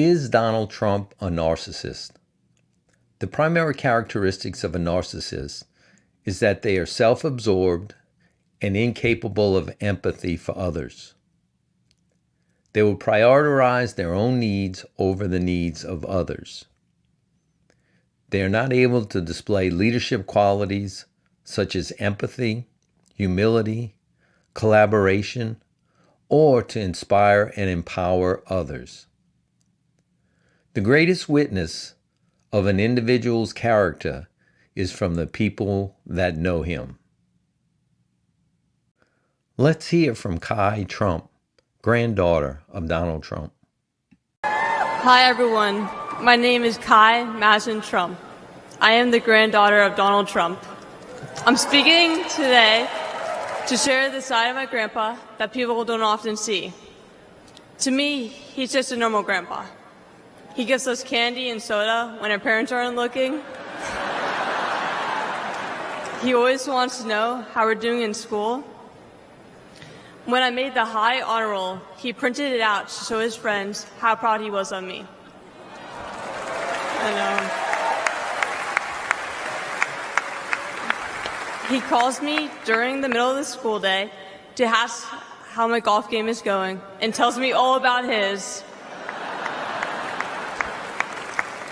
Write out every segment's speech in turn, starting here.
Is Donald Trump a narcissist? The primary characteristics of a narcissist is that they are self-absorbed and incapable of empathy for others. They will prioritize their own needs over the needs of others. They are not able to display leadership qualities such as empathy, humility, collaboration, or to inspire and empower others. The greatest witness of an individual's character is from the people that know him. Let's hear from Kai Trump, granddaughter of Donald Trump. Hi everyone, my name is Kai Madison Trump. I am the granddaughter of Donald Trump. I'm speaking today to share the side of my grandpa that people don't often see. To me, he's just a normal grandpa. He gives us candy and soda when our parents aren't looking. He always wants to know how we're doing in school. When I made the high honor roll, he printed it out to show his friends how proud he was of me. He calls me during the middle of the school day to ask how my golf game is going and tells me all about his.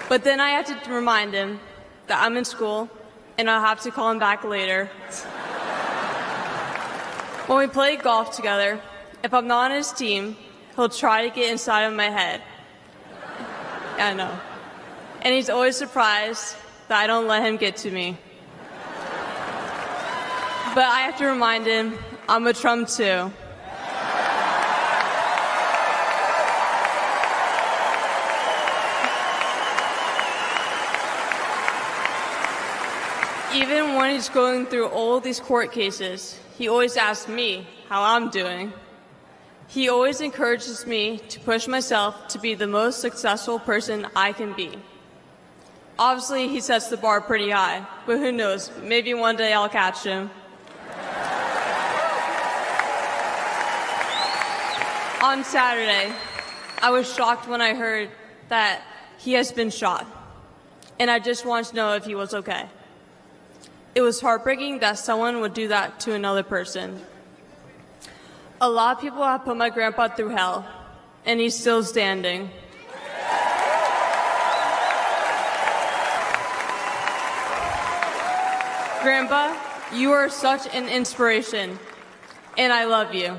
But then I have to remind him that I'm in school and I'll have to call him back later. When we play golf together, if I'm not on his team, he'll try to get inside of my head. I know. And he's always surprised that I don't let him get to me. But I have to remind him I'm a Trump too. Even when he's going through all these court cases, he always asks me how I'm doing. He always encourages me to push myself to be the most successful person I can be. Obviously, he sets the bar pretty high, but who knows, maybe one day I'll catch him. On Saturday, I was shocked when I heard that he has been shot, and I just wanted to know if he was okay. It was heartbreaking that someone would do that to another person. A lot of people have put my grandpa through hell, and he's still standing. Grandpa, you are such an inspiration, and I love you.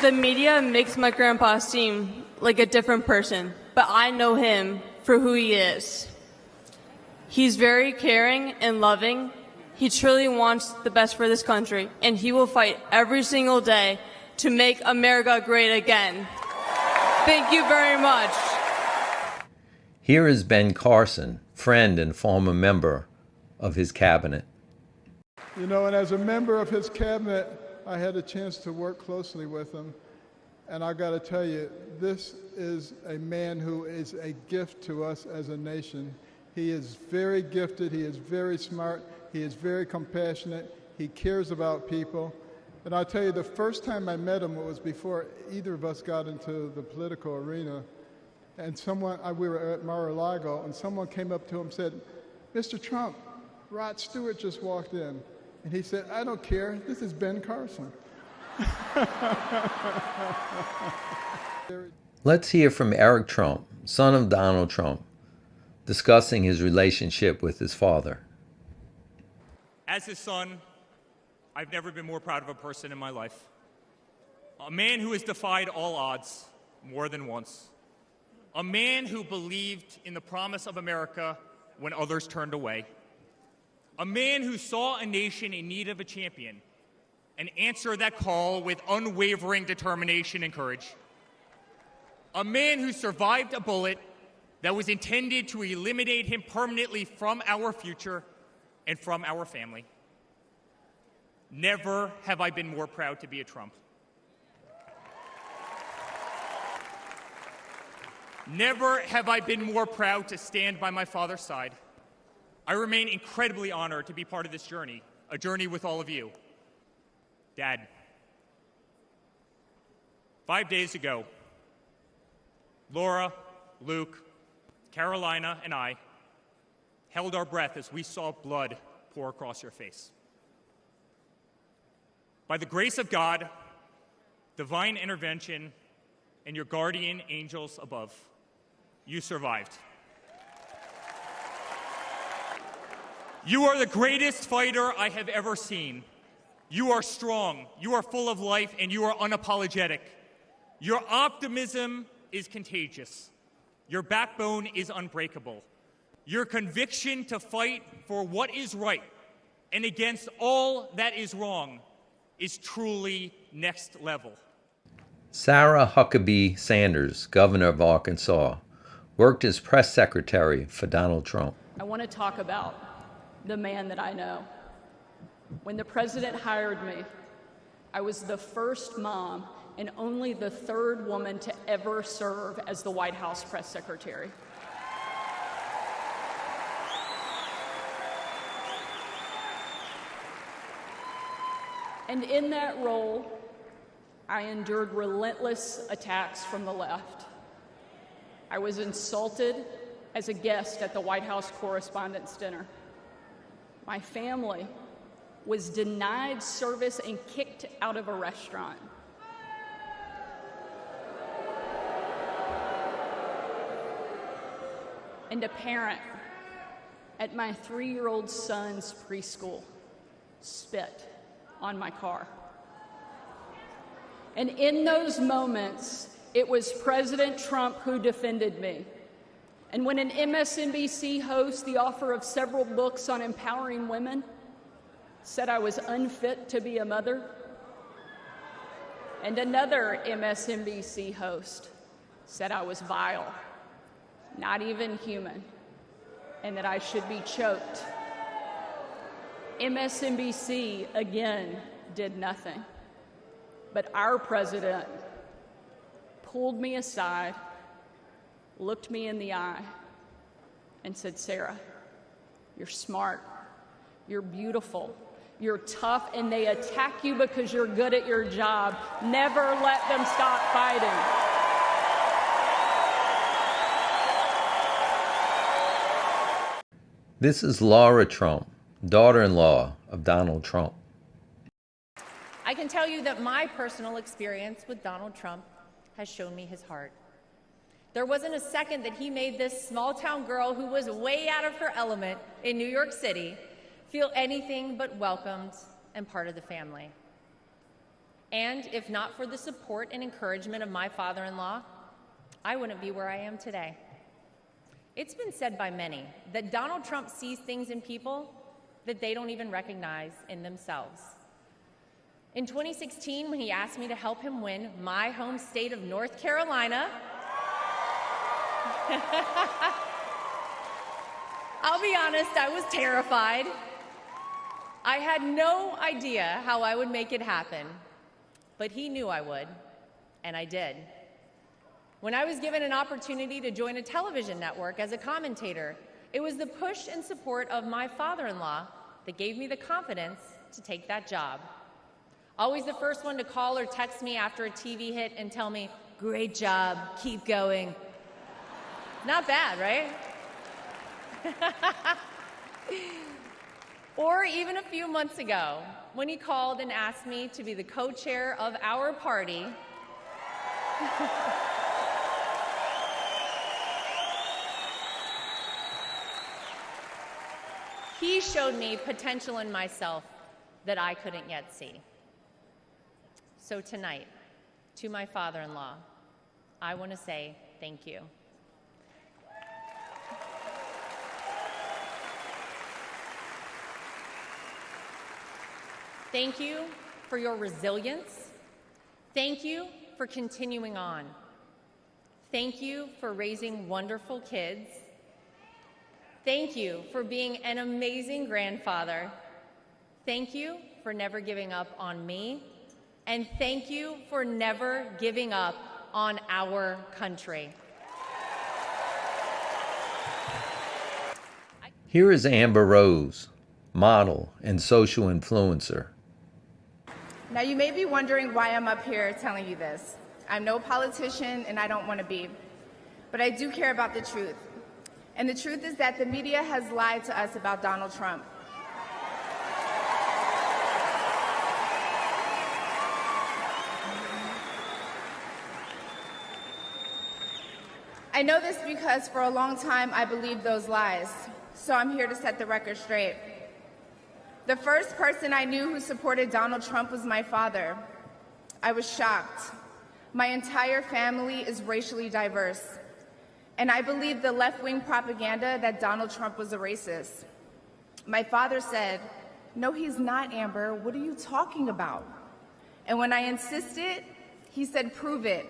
The media makes my grandpa seem like a different person, but I know him for who he is. He's very caring and loving. He truly wants the best for this country, and he will fight every single day to make America great again. Thank you very much. Here is Ben Carson, friend and former member of his cabinet. You know, and as a member of his cabinet, I had a chance to work closely with him. And I got to tell you, this is a man who is a gift to us as a nation. He is very gifted. He is very smart. He is very compassionate. He cares about people. And I'll tell you, the first time I met him, it was before either of us got into the political arena. And we were at Mar-a-Lago, and someone came up to him and said, "Mr. Trump, Rod Stewart just walked in." And he said, "I don't care. This is Ben Carson." Let's hear from Eric Trump, son of Donald Trump, discussing his relationship with his father. As his son, I've never been more proud of a person in my life. A man who has defied all odds more than once. A man who believed in the promise of America when others turned away. A man who saw a nation in need of a champion and answered that call with unwavering determination and courage. A man who survived a bullet that was intended to eliminate him permanently from our future and from our family. Never have I been more proud to be a Trump. Never have I been more proud to stand by my father's side. I remain incredibly honored to be part of this journey, a journey with all of you. Dad, 5 days ago, Laura, Luke, Carolina, and I held our breath as we saw blood pour across your face. By the grace of God, divine intervention, and your guardian angels above, you survived. You are the greatest fighter I have ever seen. You are strong, you are full of life, and you are unapologetic. Your optimism is contagious. Your backbone is unbreakable. Your conviction to fight for what is right and against all that is wrong is truly next level. Sarah Huckabee Sanders, governor of Arkansas, worked as press secretary for Donald Trump. I want to talk about the man that I know. When the president hired me, I was the first mom and only the third woman to ever serve as the White House press secretary. And in that role, I endured relentless attacks from the left. I was insulted as a guest at the White House Correspondents' Dinner. My family was denied service and kicked out of a restaurant. And a parent at my 3-year-old son's preschool spit on my car. And in those moments, it was President Trump who defended me. And when an MSNBC host, the author of several books on empowering women, said I was unfit to be a mother, and another MSNBC host said I was vile, not even human, and that I should be choked, MSNBC again did nothing. But our president pulled me aside, looked me in the eye, and said, "Sarah, you're smart, you're beautiful, you're tough, and they attack you because you're good at your job. Never let them stop fighting." This is Lara Trump, daughter-in-law of Donald Trump. I can tell you that my personal experience with Donald Trump has shown me his heart. There wasn't a second that he made this small-town girl who was way out of her element in New York City feel anything but welcomed and part of the family. And if not for the support and encouragement of my father-in-law, I wouldn't be where I am today. It's been said by many that Donald Trump sees things in people that they don't even recognize in themselves. In 2016, when he asked me to help him win my home state of North Carolina, I'll be honest, I was terrified. I had no idea how I would make it happen, but he knew I would, and I did. When I was given an opportunity to join a television network as a commentator, it was the push and support of my father-in-law that gave me the confidence to take that job. Always the first one to call or text me after a TV hit and tell me, "Great job, keep going." Not bad, right? Or even a few months ago, when he called and asked me to be the co-chair of our party, he showed me potential in myself that I couldn't yet see. So tonight, to my father-in-law, I want to say thank you. Thank you for your resilience. Thank you for continuing on. Thank you for raising wonderful kids. Thank you for being an amazing grandfather. Thank you for never giving up on me. And thank you for never giving up on our country. Here is Amber Rose, model and social influencer. Now, you may be wondering why I'm up here telling you this. I'm no politician, and I don't want to be. But I do care about the truth. And the truth is that the media has lied to us about Donald Trump. I know this because for a long time I believed those lies. So I'm here to set the record straight. The first person I knew who supported Donald Trump was my father. I was shocked. My entire family is racially diverse. And I believed the left-wing propaganda that Donald Trump was a racist. My father said, "No, he's not, Amber. What are you talking about?" And when I insisted, he said, "Prove it."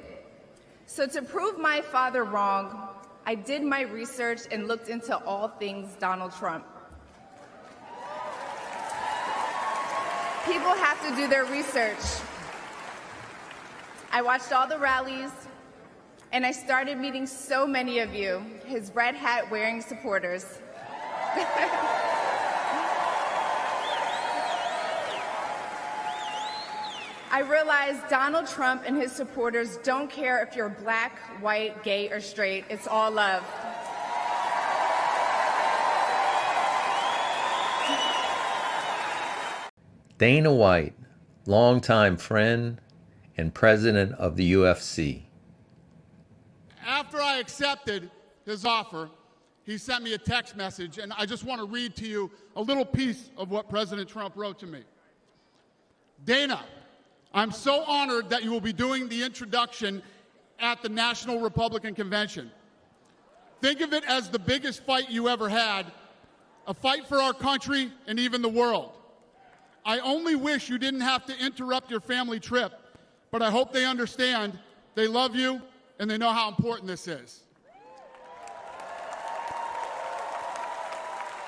So to prove my father wrong, I did my research and looked into all things Donald Trump. People have to do their research. I watched all the rallies, and I started meeting so many of you, his red hat wearing supporters. I realized Donald Trump and his supporters don't care if you're black, white, gay, or straight. It's all love. Dana White, longtime friend and president of the UFC. After I accepted his offer, he sent me a text message, and I just want to read to you a little piece of what President Trump wrote to me. Dana, I'm so honored that you will be doing the introduction at the National Republican Convention. Think of it as the biggest fight you ever had, a fight for our country and even the world. I only wish you didn't have to interrupt your family trip, but I hope they understand they love you and they know how important this is.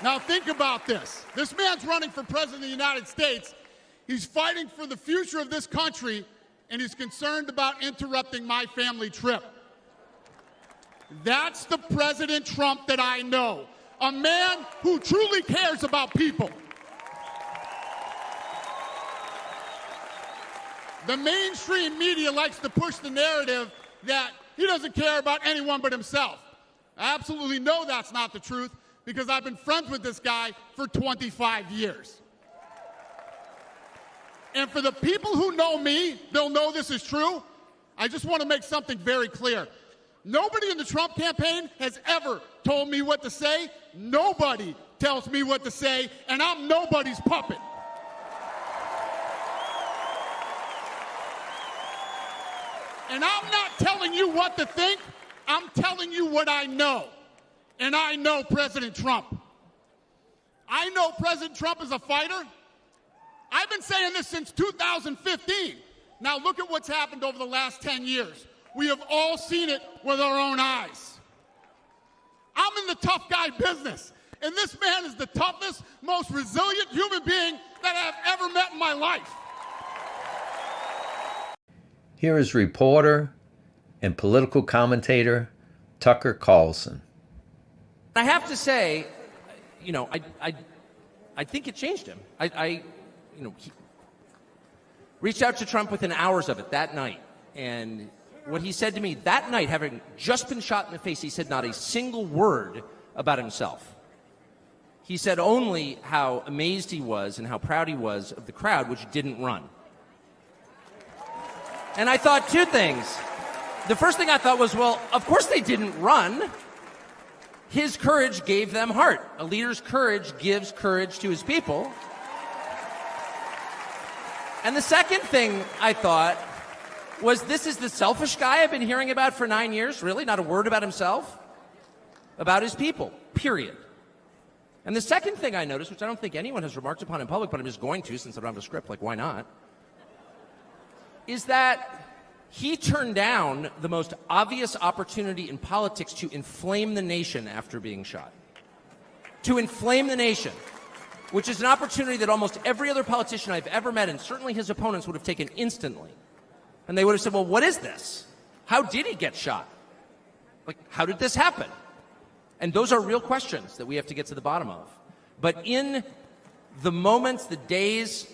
Now think about this. This man's running for president of the United States. He's fighting for the future of this country, and he's concerned about interrupting my family trip. That's the President Trump that I know, a man who truly cares about people. The mainstream media likes to push the narrative that he doesn't care about anyone but himself. I absolutely know that's not the truth because I've been friends with this guy for 25 years. And for the people who know me, they'll know this is true. I just want to make something very clear. Nobody in the Trump campaign has ever told me what to say. Nobody tells me what to say, and I'm nobody's puppet. And I'm not telling you what to think. I'm telling you what I know. And I know President Trump. I know President Trump is a fighter. I've been saying this since 2015. Now look at what's happened over the last 10 years. We have all seen it with our own eyes. I'm in the tough guy business, and this man is the toughest, most resilient human being that I've ever met in my life. Here is reporter and political commentator Tucker Carlson. I have to say, I think it changed him. He reached out to Trump within hours of it that night. And what he said to me that night, having just been shot in the face, he said not a single word about himself. He said only how amazed he was and how proud he was of the crowd, which didn't run. And I thought two things. The first thing I thought was, well, of course they didn't run. His courage gave them heart. A leader's courage gives courage to his people. And the second thing I thought was, this is the selfish guy I've been hearing about for 9 years, really? Not a word about himself? About his people, period. And the second thing I noticed, which I don't think anyone has remarked upon in public, but I'm just going to since I don't have a script, like why not, is that he turned down the most obvious opportunity in politics to inflame the nation after being shot. To inflame the nation, which is an opportunity that almost every other politician I've ever met, and certainly his opponents, would have taken instantly. And they would have said, well, what is this? How did he get shot? Like, how did this happen? And those are real questions that we have to get to the bottom of. But in the moments, the days,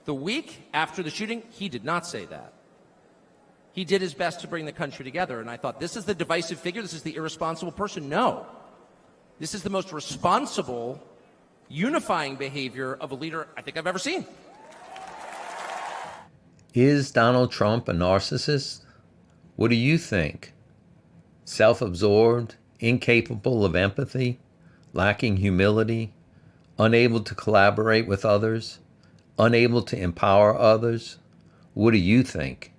The week after the shooting, he did not say that. He did his best to bring the country together, and I thought, this is the divisive figure, this is the irresponsible person. No. This is the most responsible, unifying behavior of a leader I think I've ever seen. Is Donald Trump a narcissist? What do you think? Self-absorbed, incapable of empathy, lacking humility, unable to collaborate with others, unable to empower others? What do you think?